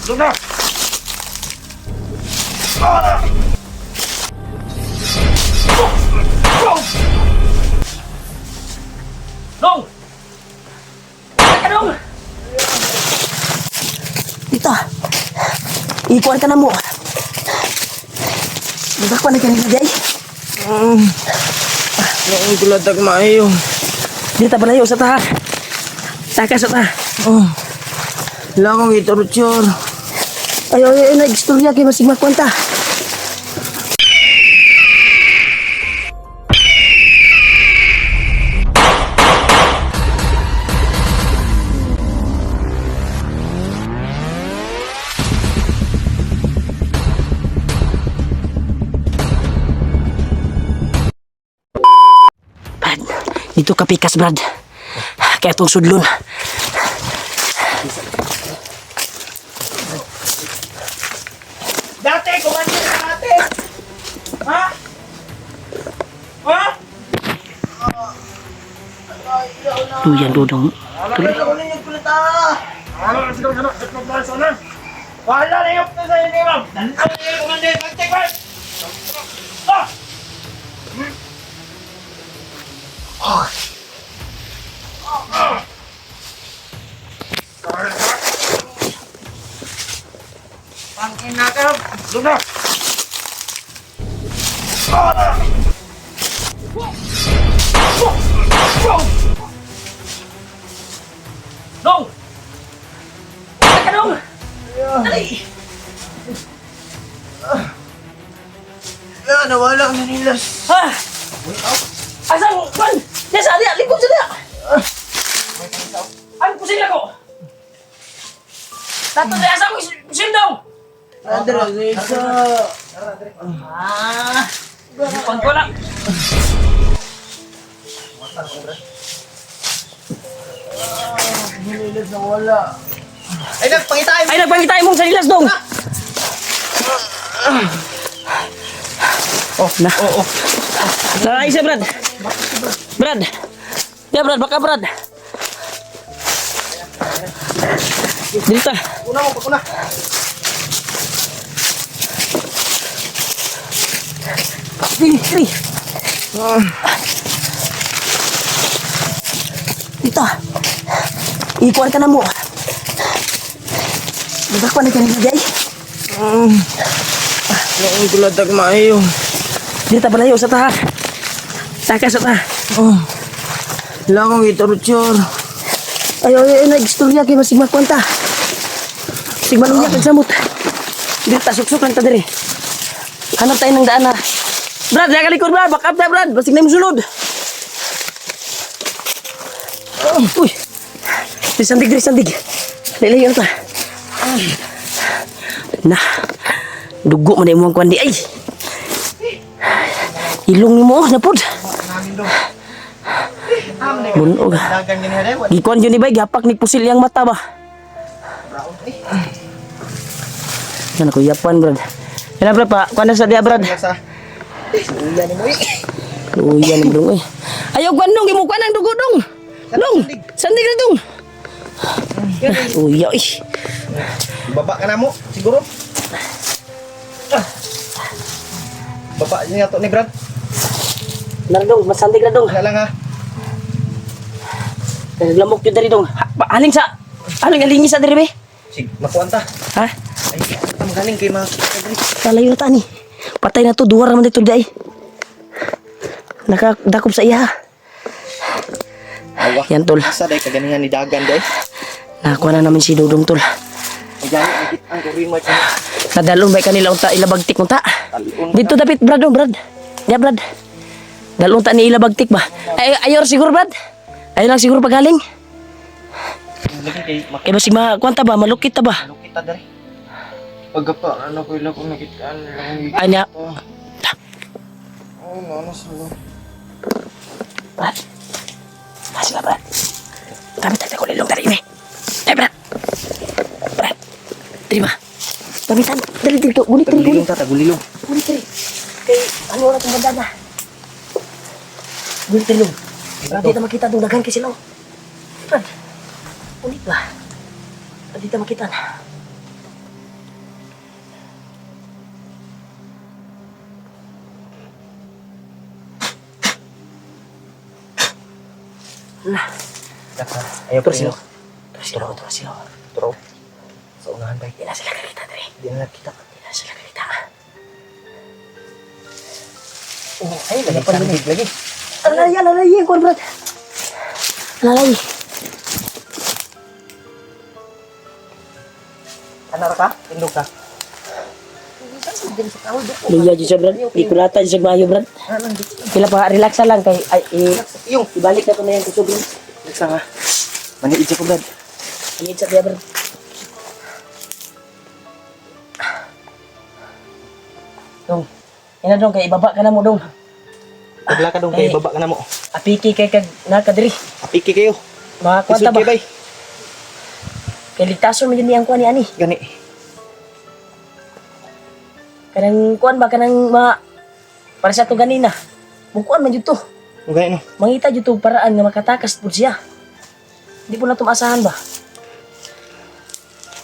Doon na! Dong! Teka, Dong! Dito. Ikuan ka na mo. Nagkakuan na kanina, Jay. Naon ko latag maayo. Dito palayo sa taha. Taka sa taha. Lakong ito, Rutsyor. Ayo, nag-istorya kayo masig magkwanta. Brad, dito ka pikas, Brad. Kaya itong sudlon. Dati, kumain na natin! Ha? Ha? Tuyan, Dodong. Tuloy. Ano? Sana? Wala na yung sa inyo, ma'am! Dantang na yung kumanda yung pagtik, ma'am! Ah! Pangin na ka! Doon na! Dong! Teka, Dong! Ay! Nawala ang nanilas. Ha? Asang, man! Diyan sa diya! Likod sa diya! Ano po sila ko? Tato na asang sim daw! Adra, isa. Ah! Likod ko lang! Nanilas na wala. Ay, nagpangitay! Ay, nagpangitay mong sanilas, Dong! Oh, na. Oh, oh. Ay, isa, Brad! Brad! Ya, Brad, baka, Brad! Dito. Una mo, una. Dito. Dito. Ikuan ka na mo. Nagkakuan na kanina, Jay. Naon ko latag maayo. Dito palayo sa taha. Taka sa taha. Lakong ito, Rutsyor. Ayo, nag-istorya kayo masig magkwanta. Sig maluyak ang samot. Dito, suksok lang ta diri. Hanap tayo ng daan na. Brad, laka likod, Brad. Back up na, Brad. Basig na yung sulod. Uy. Sandig. Lalayo na ta. Nah. Dugo mo na yung mga kwandi. Ay! Ilong ni mo, napod. Bunog. Dagan ganyan rin. Gikuan yun ni Bay, gapak ni pusil yang mata ba? Yan ako, yapan, Brad. Yan, Brad, pa. Kuan na sa dia, Brad. Sa ulan mo eh. Luyan, Brad. Ayaw, kuan dong. Imukuan ang dugo, dong. Dong, sandig na, dong. Uyaw, eh. Baba ka na mo, siguro. Baba niya to ni Brad. Naradong, masandig na, dong. Wala lang ha. Lamok yun dari, dong. Aling sa, aling alingi sa dari, be. Sig, makuanta. Ha? Ay, ang galing kay mga kadri. Kalayo na tani. Patay na to, duwar naman dito, day. Nakadakop sa iya. Awa. Yan, tol. Asa day kaganingan ni Dagan day. Nakakuha na namin si Dudong, tol. Ay, gani ang kit ang kuring mo. Nadalon ba kanila unta ilabagtik unta? Talon. Dito dapit, Brad, oh, Brad. Ya, Brad. Dalon ta ni ilabagtik ba? Ay, ayor siguro, Brad. Ayun lang siguro pagaling. Lagi kay Kaya basig makuwanta ba? Malukit ta ba? makita dari. Pagkapa, ano ko ilang kung nakitaan. Ay niya. Oh, ano sila. Brad. Masih Brad. Kami tayo ko lilong dari ini. Eh, Brad. Brad. Terima. Pamitan. Dali dito. Gunit dali. Tagulilong ta, tagulilong. Gunit dali. Kay ano na itong bandana. Gunit dali. Brad, dito makita itong dagan kasi lang. Brad. Ulit ba? Brad, dito makita na. Ayaw Terus pa sila. yun. Terus sila. Turo. Sa unahan ba? Di na sila kakita, Dre. Di na kita. Di na sila kakita. Ay, lagi sandig lagi. Alalay, yung kuwan, Brad. Alalay. Anar ka? Tindog ka? Luya dyan siya, Brad. Ikulata dyan sa bayo, Brad. Kila pa, relax lang kay Yung. ibalik na ko na yan kusog. Nagsa nga. Maniid siya ko, Brad. Init sa kaya, Brad. Dong, ina dong, kay ibaba ka na mo, dong. Pagla ka dong kay baba ka na mo. Apiki kay kag nakadiri. Apiki kayo. Mga kwanta Isod ba? kay bay. Kay ligtason mo yun niyang kuwan ni Ani. Gani. Kanang kuwan ba, kanang para sa to ganina. Mukuan man yun to. Ang gani no. Mangita yun to paraan nga makatakas po siya. Hindi po na tumasahan ba?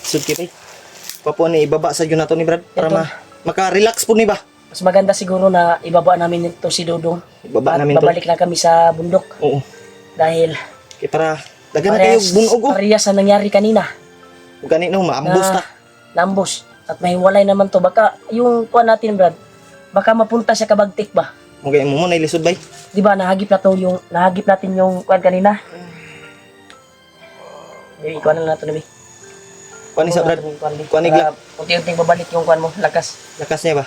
Isod kay bay. Papo ni ibaba sa yun nato ni Brad. Para Ito. maka-relax po ni ba? Mas maganda siguro na ibaba namin ito si Dodong. Ibaba At namin to. babalik lang kami sa bundok. Oo. Dahil Kaya para dagan na kayo bunog oh. parehas sa nangyari kanina. Gani no, maambos ta. Nambos. At mahiwalay naman to. Baka yung kuwan natin, Brad, baka mapunta siya kabagtik ba? Mugay mo na ilisod bay. Di ba nahagip natin yung kuwan kanina? Ikuan na natin nabi. Kuan ni sa Brad. Kuan ni Para unti-unting babalik yung kuwan mo, lakas. Lakas niya ba?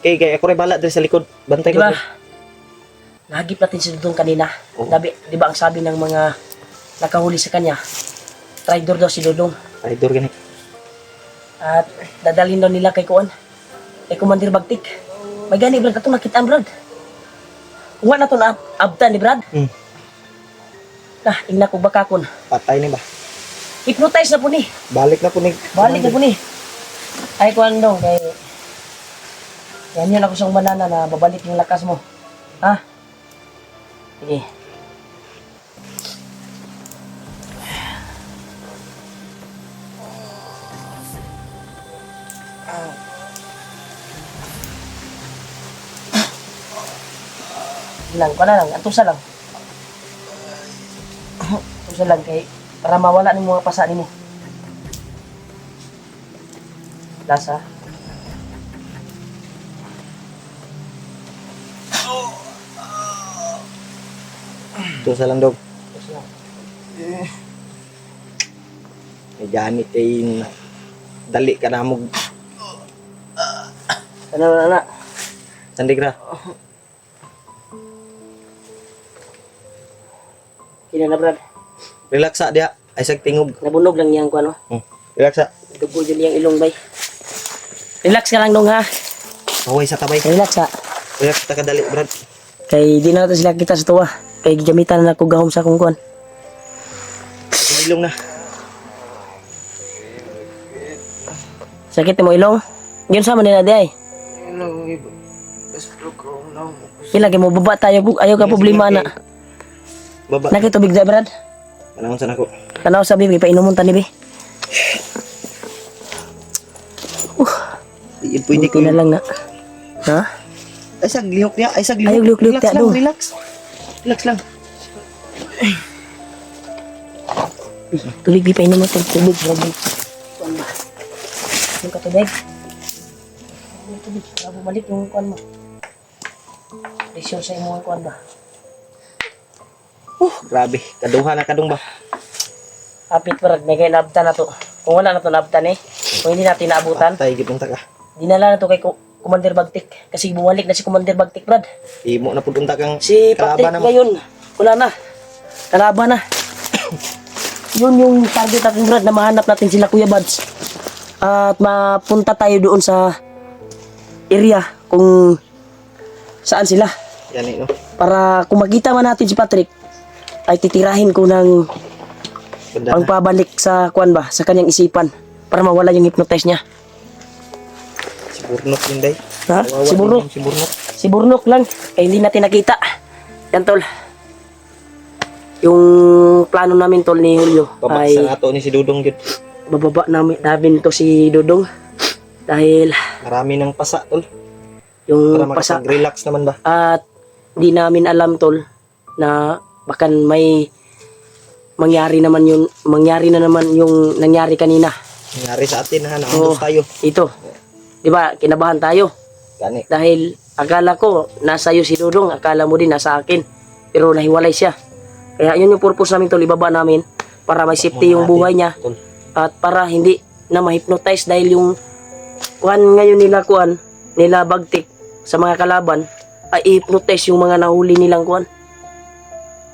Kaya ako rin bala dito sa likod. Bantay Di ko. ba? Nahagip natin si Dudong kanina. Oo. Di ba ang sabi ng mga nakahuli sa kanya, traitor daw si Dudong. Traitor gani. At dadalhin daw nila kay Kuan. Kay Commander Bagtik. May gani, Brad. Ito nakita, Brad. Kuha na ito na abtan ni Brad. Ingna ko bakakon. Patay ni ba? Hypnotize na po ni. Balik na po ni. Balik na po ni. Ay, Kuan dong. Kay... Yan yun ako siyang banana na babalik yung lakas mo. Ha? Sige. Lang, ko na lang. Antusa lang. Antusa lang kay para mawala ng mga pasa ni mo. Lasa. Ito sa lang daw. Antusa lang. May ganit ay dali ka na mo. Ano na. Sandig ra. Kina na, Brad. Relax sa dia. Ay sag tingog. Nabunog lang niyang ko, ano? Relax sa. Dugo dyan niyang ilong, bay. Relax ka lang dong, ha? Maway sa tabay. Relax, ha? Relax ta kadali, Brad. Kay di na natin sila kita sa tuwa. Kay gigamitan na ako gahom sa akong kuwan. Ilong na. Sakit mo ilong? Yun sa manila di ay. Kailan mo baba tayo. Ayaw ka problema na. Baba. Nakitubig na, Brad. Panahon sa nako. Tanaw sabi, may painumun ta ni Bi. Pwede ko Hindi na lang na. Ha? Ay sag lihok dia. Ay sag lihok. Ayaw lihok-lihok Relax dia, lang, dong. relax. Relax lang. Tubig, Bi, painumun ta. Tubig, tubig. Kuwan ba? Yung katubig. Yung tubig. Para bumalik yung kuwan mo. Presyon sa imong kuwan ba? Grabe. Kaduha na kadung ba? Kapit, Brad. May kaya naabtan na to. Kung wala na to naabtan eh. Kung hindi natin naabutan, Patay gid unta ka. dinala na to kay Commander Bagtik. Kasi bumalik na si Commander Bagtik, Brad. Imo na pud unta kang Si Patrick kalaban na mo. ngayon, wala na. Kalaban na. Yun yung target natin, Brad, na mahanap natin sila, Kuya Bads. At mapunta tayo doon sa area kung saan sila. Yan eh, no? Para kung makita man natin si Patrick, ay titirahin ko ng Banda na. pangpabalik sa kuan ba, sa kanyang isipan. Para mawala yung hypnotize niya. Si Burnok yun, day. Ha? Kawawa Si Burnok. din yung Si Burnok. Si Burnok lang. Eh, hindi natin nakita. Yan, tol. Yung plano namin, tol, ni Julio Babak ay sa ato ni si Dudong yun. bababa namin to si Dodong. Dahil Marami ng pasa, tol. yung Para pasa makapag-relax naman ba? at di namin alam, tol, na baka may mangyari na naman yung nangyari kanina. Nangyari sa atin ha, Oo. naambos tayo. Ito. 'Di ba? Kinabahan tayo. Gani. Dahil akala ko nasa iyo si Dudong, akala mo din nasa akin. Pero nahiwalay siya. Kaya yun yung purpose namin tol, ibaba namin para may safety yung buhay niya Tol. at para hindi na ma-hypnotize dahil yung ngayon nila bagtik sa mga kalaban ay i-hypnotize yung mga nahuli nilang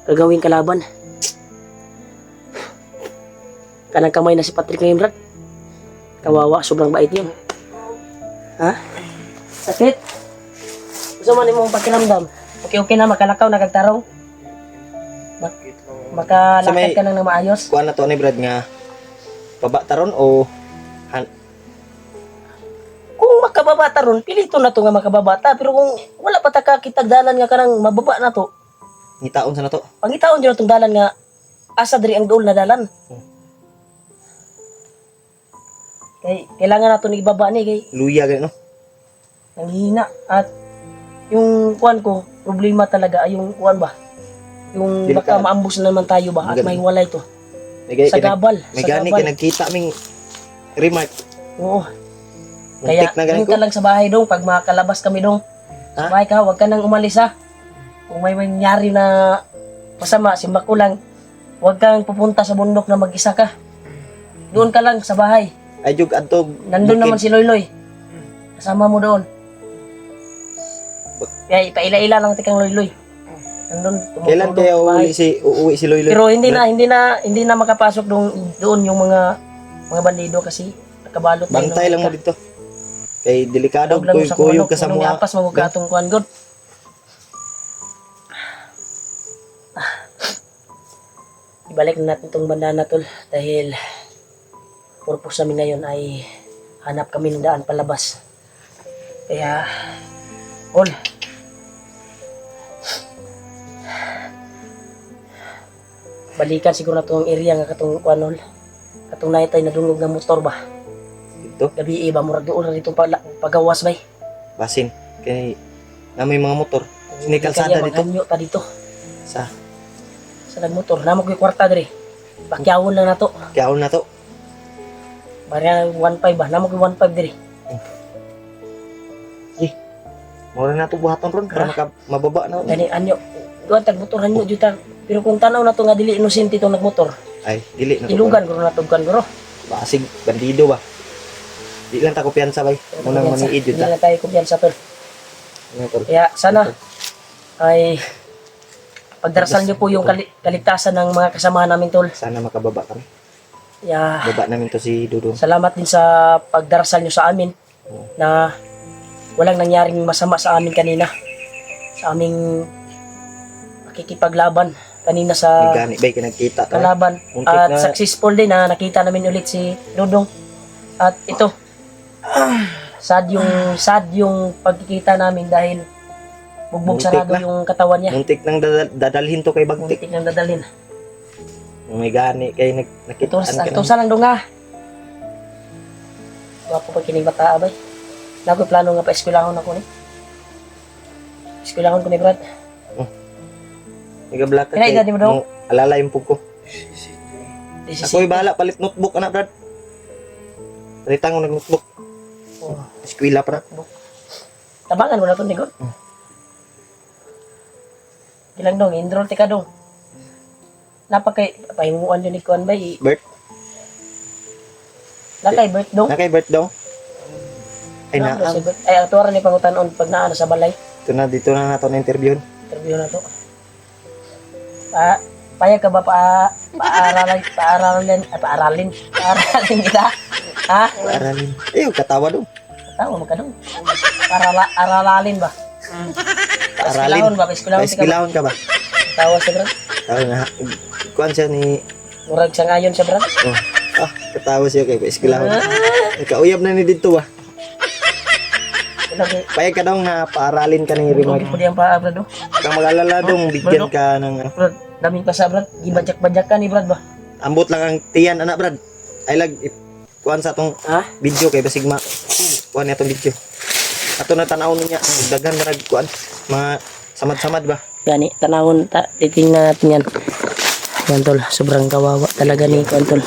gagawing kalaban. Kanang kamay na si Patrick ngayon, Brad. Kawawa, sobrang bait yun. Ha? Sakit? Gusto man mong pakiramdam? Okay na, makalakaw, nagagtarong. Sa may- Makalakad ka nang maayos. Kuha na to ni Brad nga baba taron o Kung makababata ron, pilito na to nga makababata. Pero kung wala pa ta kitagdalan nga kanang mababa na to, ngitaon sa na to. pangitaon dyan itong dalan nga asa diri ang dool na dalan. Kailangan nato ni ibaba ni kay Luya gani no. nanghihina at yung ko problema talaga ay yung ba yung baka Delikado. maambus na naman tayo ba at Maganda. mahiwalay to May sa gabal May sa gani gabal. kay nagkita ming remark. Oo, kaya Muntik na gani doon ko. ka lang sa bahay dong pag makalabas kami dong sa Ha? bahay ka, huwag ka nang umalis ha. Kung may mangyari na masama, simba ko lang, huwag kang pupunta sa bundok na mag-isa ka. Doon ka lang sa bahay. Ay jug adtog. Nandun naman si Loyloy. Kasama mo doon. Kaya ipaila-ila lang tikang Loyloy. Nandun, Kailan tumutulong kaya sa bahay. uuwi si Loyloy? Pero hindi na makapasok doon yung mga bandido kasi nakabalot na Bantay lang mo dito. Kay delikado Dog lang sa kuyog kunok, ka sa kunong mga. iapas magukatong kuan god. Ibalik na natin itong banda na tol dahil purpose namin ngayon ay hanap kami ng daan palabas. Kaya all balikan siguro na itong area nga katong kuanol katong naitay na dungog ng motor ba Dito gabi iba murag doon na dito pagawas bay basin kay na may mga motor. Sini kalsada dito. maghanyo ta dito Sa sa nagmotor namo ko'y kwarta diri pakyawon lang nato Kyaon na to. bariya 1.5 ba namo ko'y 1.5 diri Mura na to buhaton ron para mababa na. gani anyo duan tag motor hanyo juta pero kung tanaw na to nga dili inosente itong nagmotor Ay, dili na to. ilugan guro na tugkan guro Basig bandido ba. Di lang ta kumpiyansa bay. Munang maniid hindi jud ta. na tayo kumpiyansa tol Ano, tol? kaya sana ay pagdarasal niyo po yung kaligtasan ng mga kasamahan namin tol Sana makababa kami. kaya Baba namin to si Dudong. salamat din sa pagdarasal nyo sa amin na walang nangyaring masama sa amin kanina. Sa aming pakikipaglaban kanina sa Gani bay kinagkita ta. kalaban. Muntik At na- successful din na nakita namin ulit si Dudong. At ito, sad yung pagkikita namin dahil bugbog Muntik sarado na. yung katawan niya. Muntik nang dadalhin to kay Bagtik. Muntik nang dadalhin. May gani kay Ito, nakitaan ka ito na. sa lang dong ha. Wapo pa kining bata abay. Nakoy plano nga pa eskwelahon ako ni. Eskwelahon ko ni Brad. Nagablaka Kaya edad ni mo daw? Alala yung pug ko. This is Ako'y bahala palit notebook anak Brad. Palitan ko ng notebook. Oh, Eskwela pa na. tabangan mo na to ni God. Ilang dong, enroll ti ka dong. Napakay pahimuan yun ni Kuan bay. Bert, Nakay Bert dong. na kay Bert daw. Ay Ano, naam. si Bert? Ay ang tuwaran ni pangutanon pag naano sa balay. Dito na nato na interview. Interview na to. Payag ka ba paaralin kita? Ha? Aralin. Ayaw, katawa daw. Tawa mo ka dong. Aralalin ba? Paeskwelahon ba? Paeskwelahon ti ka ba? Paeskilahon ka ba? Tawa siya Brad. Tawa na. Kuan siya ni... Murag sa ngayon siya Brad. Oh. Katawa siya kay paeskilahon. Kauyab na ni dito ba? Payag ka daw na paaralin ka ng Hindi remark. po diyan pa Brad. Kang mag-alala dong, bigyan ka ng... Brad, daming pa sa Brad. Gibajak-bajak ka ni Brad ba? Ambot lang ang tiyan, anak Brad. Ay lag, kuan sa tong Ha? video kay basig kuan niya tong video. Ato na tanaw niya, daghan na kuan mga samad-samad ba. Gani, tanawon, titingnan natin yan. Yan tol, sobrang kawawa talaga ni Kuan tol.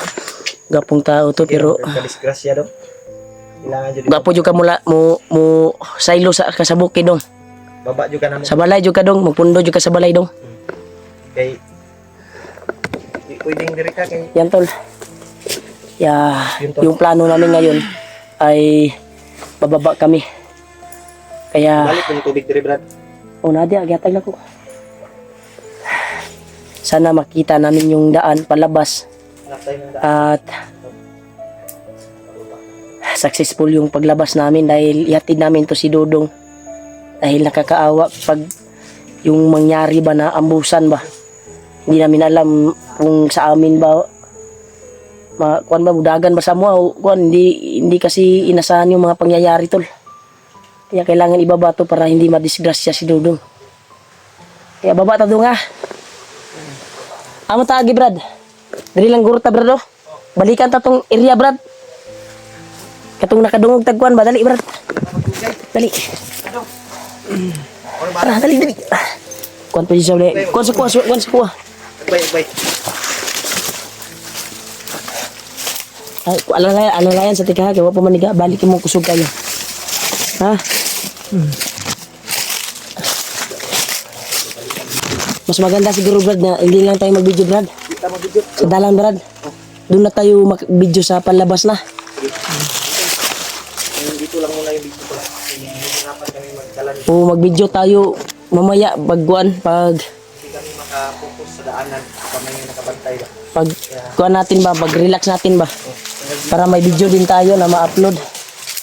Gapong tao to pero Kadisgrasya daw. Kailangan jud gapo jud ka mula mo saylo sa kasabukid dong. baba jud ka na mo Sa balay jud ka dong, magpundo jud ka sa balay dong. kay di pwedeng diri ka kay Yan tol. Yun, tol. Yung plano namin ngayon ay bababa kami. Kaya balik mo yung tubig diri Brad. Nadia, gihatag na ko. Sana makita namin yung daan palabas Naktay ng daan. at successful yung paglabas namin dahil ihatid namin to si Dodong. Dahil nakakaawa pag yung mangyari ba na ambusan ba. Hindi namin alam kung sa amin ba kuan ba budagan ba sa mo o kuan hindi kasi inasahan yung mga pangyayari tol. Kaya kailangan ibaba to para hindi madisgrasya si Dodong. Kaya baba ta dong ha. Amo ta agi Brad. Diri lang gurta Brad oh. Balikan ta tong area Brad. Katong nakadungog tagkuan ba dali Brad. Dali. Tara dali dali. Kuan pa siya ulit. Kuan sa kuha. Bay. Ay, alalayan sa tika ha, kaya pa maniga, balik mo kusog kayo. Ha? Mas maganda siguro Brad na hindi lang tayo mag-video Brad. Kita mo video. Sa dalan Brad. Doon na tayo mag-video sa panlabas na. Dito lang muna yung video ko lang. Hihirapan kami magdala nito. O mag-video tayo mamaya bagguan pag Hindi kami makapokus sa daanan. Kami yung nakabantay ba. pag kuan natin ba, pag-relax natin ba. Para may video din tayo na ma-upload.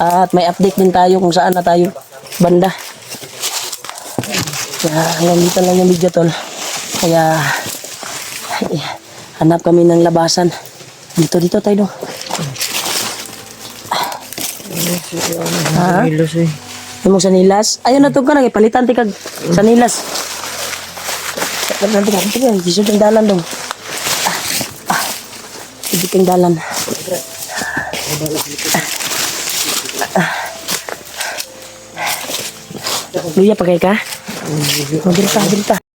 At may update din tayo kung saan na tayo banda. Kaya hanggang dito lang yung video tol. Kaya hanap kami ng labasan. Dito tayo dong. Ha? Yung sanilas. Ayun na to ka nang ipalitan ti kag sanilas. Palitan ti kag tigay disud ang dalan dong. Hindi kang dalan. Luya pa kay ka? Dirita.